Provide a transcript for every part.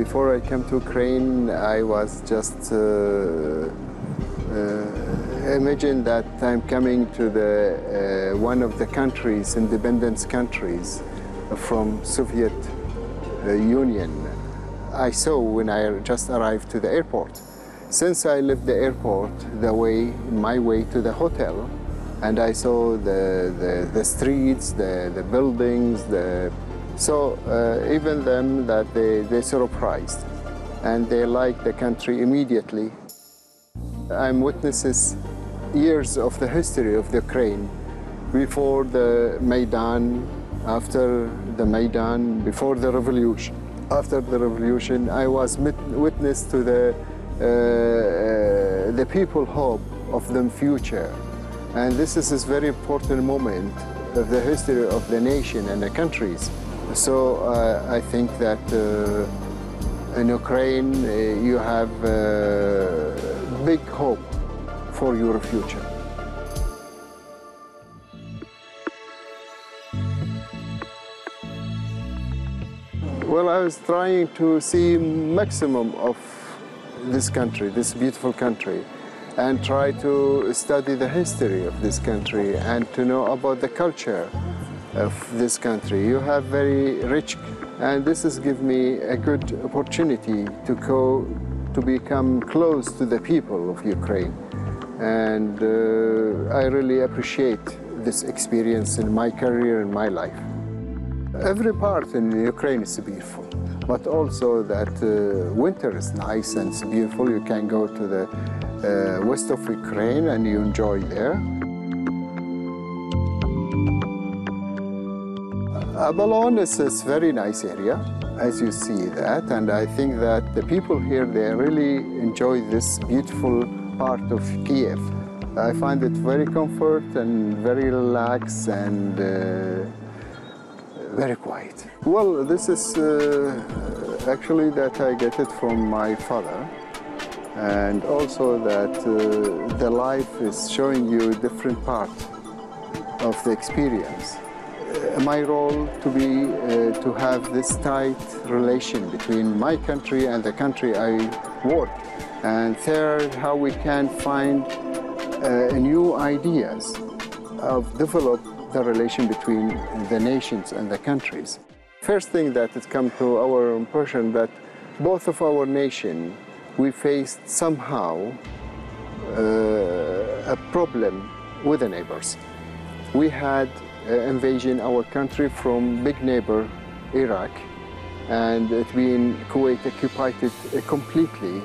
before I came to Ukraine, I was just imagine that I'm coming to the one of the countries, independent countries from Soviet Union. I saw when I just arrived to the airport. Since I left the airport, my way to the hotel, and I saw the streets, the buildings, so even them that they surprised, and they liked the country immediately. I'm witnesses years of the history of the Ukraine, before the Maidan, after the Maidan, before the revolution. After the revolution, I was witness to the people hope of the future. And this is a very important moment of the history of the nation and the countries. So I think that in Ukraine, you have big hope for your future. Well, I was trying to see maximum of this country, this beautiful country, and try to study the history of this country and to know about the culture of this country. You have very rich, and this has given me a good opportunity to become close to the people of Ukraine. And I really appreciate this experience in my career and my life. Every part in Ukraine is beautiful, but also that winter is nice and it's beautiful. You can go to the west of Ukraine and you enjoy there. Abalon is a very nice area, as you see that, and I think that the people here, they really enjoy this beautiful part of Kiev. I find it very comfort and very relaxed and very quiet. Well, this is actually that I get it from my father, and also that the life is showing you different part of the experience. My role to have this tight relation between my country and the country I work. And third, how we can find new ideas of develop the relation between the nations and the countries. First thing that has come to our impression that both of our nation, we faced somehow a problem with the neighbors. We had invasion our country from big neighbor Iraq, and it's been Kuwait occupied it completely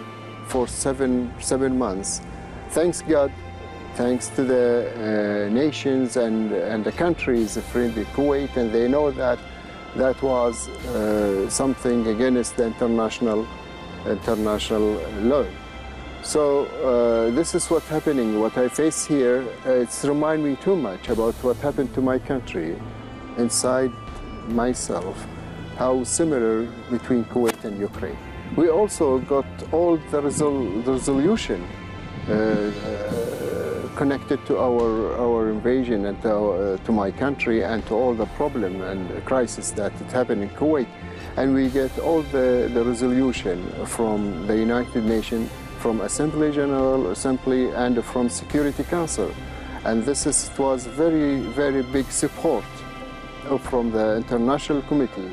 for seven months. Thanks God, thanks to the nations and the countries friendly Kuwait, and they know that that was something against the international law. So this is what's happening. What I face here, it's remind me too much about what happened to my country inside myself, how similar between Kuwait and Ukraine. We also got all the resolution connected to our invasion and to my country and to all the problem and crisis that happened in Kuwait. And we get all the resolution from the United Nations, from General Assembly and from Security Council. And this was very, very big support from the International Committee,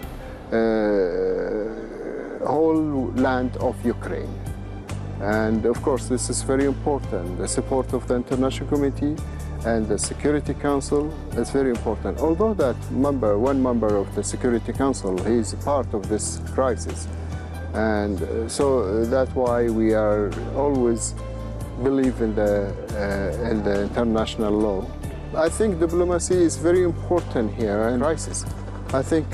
whole land of Ukraine. And of course, this is very important. The support of the International Committee and the Security Council is very important. Although that one member of the Security Council, he is part of this crisis. And so that's why we are always believe in the international law. I think diplomacy is very important here in crisis. I think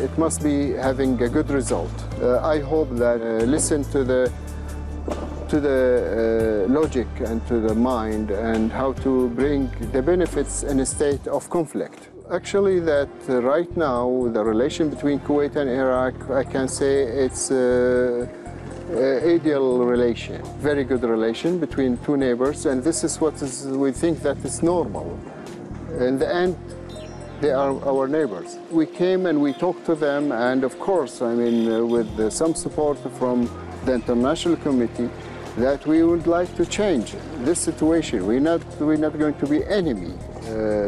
it must be having a good result. I hope that listen to the logic and to the mind and how to bring the benefits in a state of conflict. Actually, that right now the relation between Kuwait and Iraq, I can say it's ideal relation, very good relation between two neighbors, and this is what we think that is normal. In the end, They are our neighbors. We came and we talked to them, and of course, I mean, with some support from the international community, that we would like to change this situation. We're not going to be enemy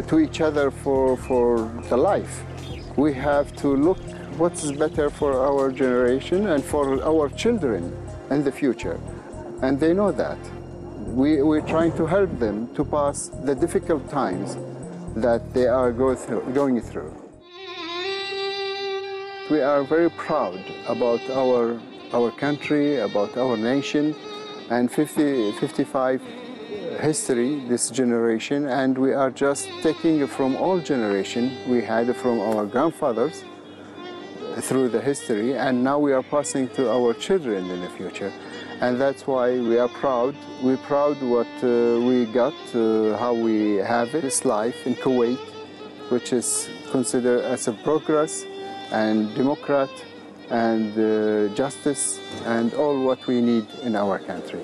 to each other for the life. We have to look what's better for our generation and for our children in the future. And they know that. We're trying to help them to pass the difficult times that they are going through. We are very proud about our country, about our nation, and 55 history, this generation, and we are just taking from all generation we had from our grandfathers through the history, and now we are passing to our children in the future. And that's why we are proud. We're proud what we got, how we have this life in Kuwait, which is considered as a progress and democrat and justice and all what we need in our country.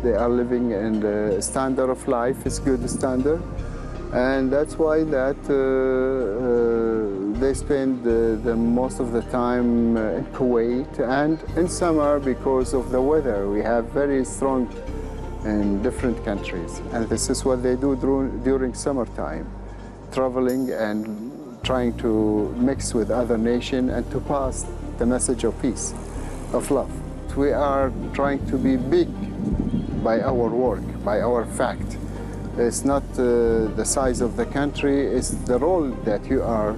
They are living in the standard of life, is good standard, and that's why that they spend the most of the time in Kuwait, and in summer because of the weather we have very strong in different countries, and this is what they do during summertime, traveling and trying to mix with other nations and to pass the message of peace, of love. We are trying to be big by our work, by our fact. It's not the size of the country, it's the role that you are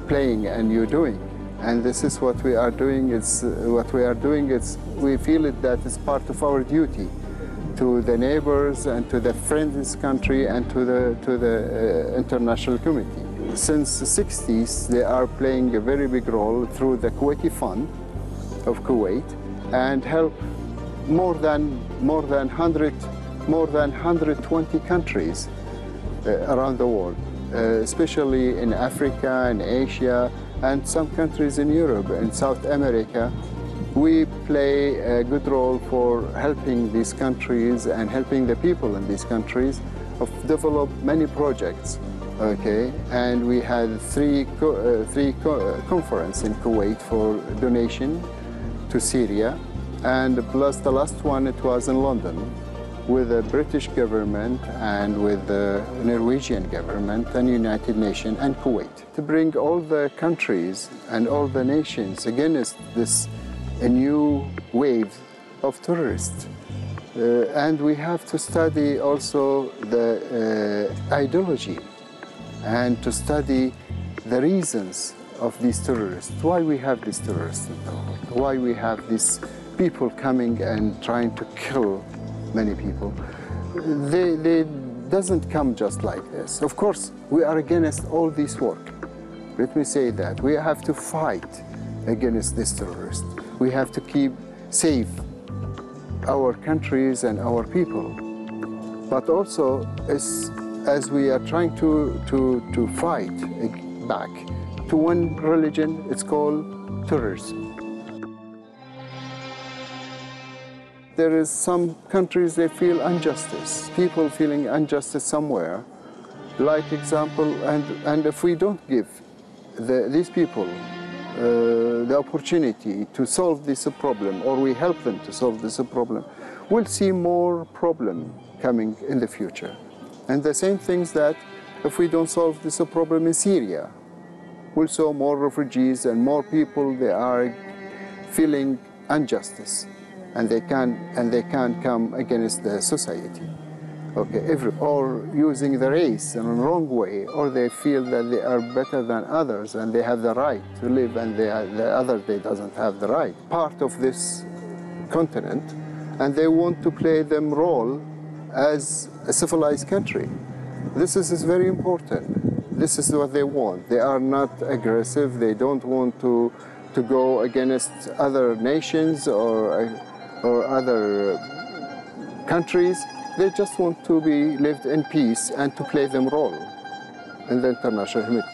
playing and you're doing. And this is what we are doing. We feel it that it's part of our duty to the neighbors and to the friends country and to the international community. Since the 60s, they are playing a very big role through the Kuwaiti Fund of Kuwait and help more than 120 countries around the world, especially in Africa and Asia and some countries in Europe and South America. We play a good role for helping these countries and helping the people in these countries of develop many projects. Okay, and we had three conferences in Kuwait for donation to Syria, and plus the last one, it was in London with the British government and with the Norwegian government and United Nations and Kuwait to bring all the countries and all the nations against this new wave of terrorists. And we have to study also the ideology and to study the reasons of these terrorists, why we have these terrorists in the world, why we have these people coming and trying to kill many people. They doesn't come just like this. Of course, we are against all this work. Let me say that. We have to fight against this terrorist. We have to keep safe our countries and our people. But also, as we are trying to fight back to one religion, it's called terrorism. There is some countries they feel injustice, people feeling injustice somewhere. Like example, and if we don't give these people the opportunity to solve this problem, or we help them to solve this problem, we'll see more problem coming in the future. And the same things that if we don't solve this problem in Syria, we'll see more refugees and more people, they are feeling injustice. And they can't come against the society, okay? Or using the race in a wrong way, or they feel that they are better than others and they have the right to live, and the others they doesn't have the right. Part of this continent, and they want to play them role as a civilized country. This is very important. This is what they want. They are not aggressive. They don't want to go against other nations or other countries. They just want to be lived in peace and to play them role in the international community.